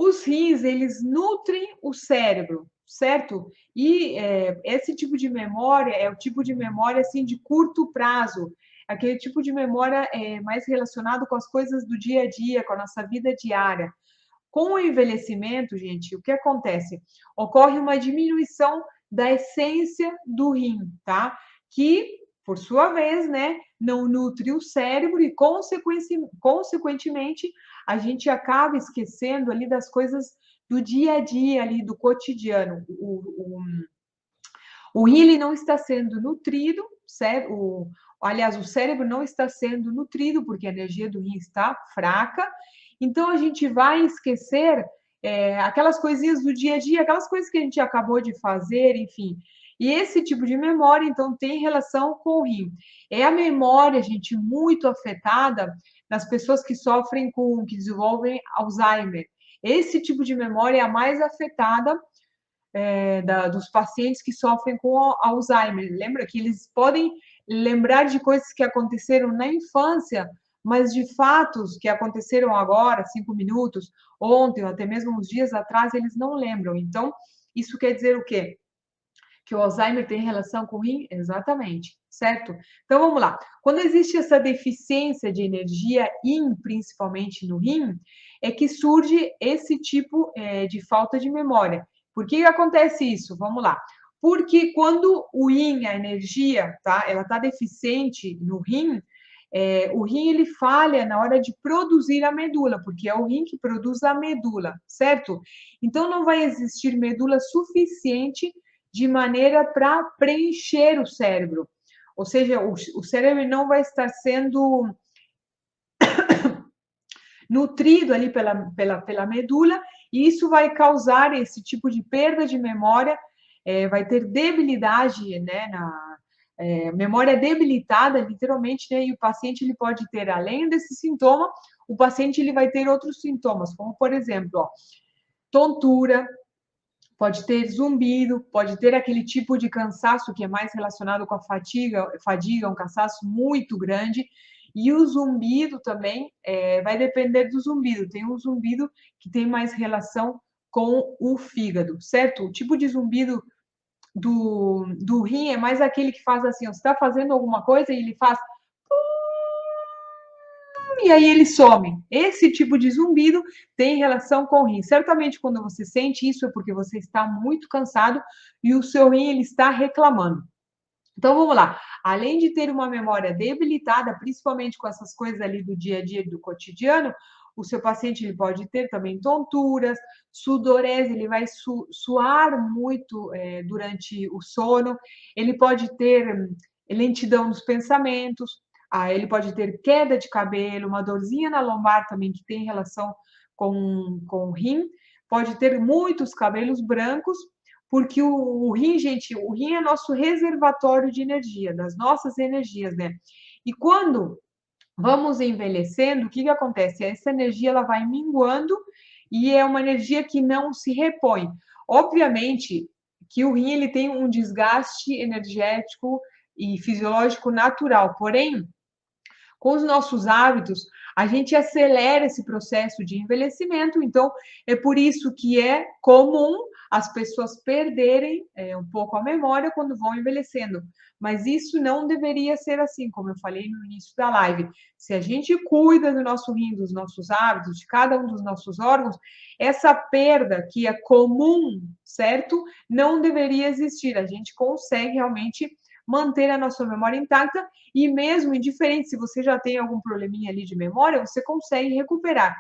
Os rins, eles nutrem o cérebro, certo? E esse tipo de memória é o tipo de memória assim de curto prazo, aquele tipo de memória mais relacionado com as coisas do dia a dia, com a nossa vida diária. Com o envelhecimento, gente, o que acontece? Ocorre uma diminuição da essência do rim, tá? Que, por sua vez, né, não nutre o cérebro e, consequentemente, a gente acaba esquecendo ali das coisas do dia a dia, ali do cotidiano. O rim ele não está sendo nutrido, certo? Aliás, o cérebro não está sendo nutrido porque a energia do rim está fraca. Então, a gente vai esquecer aquelas coisinhas do dia a dia, aquelas coisas que a gente acabou de fazer, enfim. E esse tipo de memória, então, tem relação com o rim. É a memória, gente, muito afetada nas pessoas que sofrem que desenvolvem Alzheimer. Esse tipo de memória é a mais afetada dos pacientes que sofrem com Alzheimer. Lembra que eles podem lembrar de coisas que aconteceram na infância, mas de fatos que aconteceram agora, 5 minutos, ontem, ou até mesmo uns dias atrás, eles não lembram. Então, isso quer dizer o quê? Que o Alzheimer tem relação com o rim? Exatamente, certo? Então, vamos lá. Quando existe essa deficiência de energia, principalmente no rim, é que surge esse tipo de falta de memória. Por que acontece isso? Vamos lá. Porque quando o rim, a energia, tá? Ela está deficiente no rim, o rim ele falha na hora de produzir a medula, porque é o rim que produz a medula, certo? Então não vai existir medula suficiente de maneira para preencher o cérebro. Ou seja, o cérebro não vai estar sendo nutrido ali pela medula, e isso vai causar esse tipo de perda de memória, vai ter debilidade, né, memória debilitada, literalmente, né, e o paciente ele pode ter, além desse sintoma, o paciente ele vai ter outros sintomas, como, por exemplo, ó, tontura, pode ter zumbido, pode ter aquele tipo de cansaço que é mais relacionado com a fadiga, um cansaço muito grande, e o zumbido também vai depender do zumbido. Tem um zumbido que tem mais relação com o fígado, certo? O tipo de zumbido do rim é mais aquele que faz assim, ó, você está fazendo alguma coisa e ele faz e aí ele some. Esse tipo de zumbido tem relação com o rim. Certamente quando você sente isso é porque você está muito cansado e o seu rim ele está reclamando. Então vamos lá. Além de ter uma memória debilitada, principalmente com essas coisas ali do dia a dia, do cotidiano, o seu paciente ele pode ter também tonturas, sudorese, ele vai suar muito durante o sono, ele pode ter lentidão nos pensamentos, ele pode ter queda de cabelo, uma dorzinha na lombar também que tem relação com o rim, pode ter muitos cabelos brancos, porque o rim, gente, o rim é nosso reservatório de energia, das nossas energias, né? E quando vamos envelhecendo, o que acontece? Essa energia ela vai minguando e é uma energia que não se repõe. Obviamente que o rim ele tem um desgaste energético e fisiológico natural, porém, com os nossos hábitos, a gente acelera esse processo de envelhecimento, então é por isso que é comum as pessoas perderem um pouco a memória quando vão envelhecendo. Mas isso não deveria ser assim, como eu falei no início da live. Se a gente cuida do nosso rim, dos nossos hábitos, de cada um dos nossos órgãos, essa perda que é comum, certo? Não deveria existir. A gente consegue realmente manter a nossa memória intacta e mesmo indiferente se você já tem algum probleminha ali de memória, você consegue recuperar.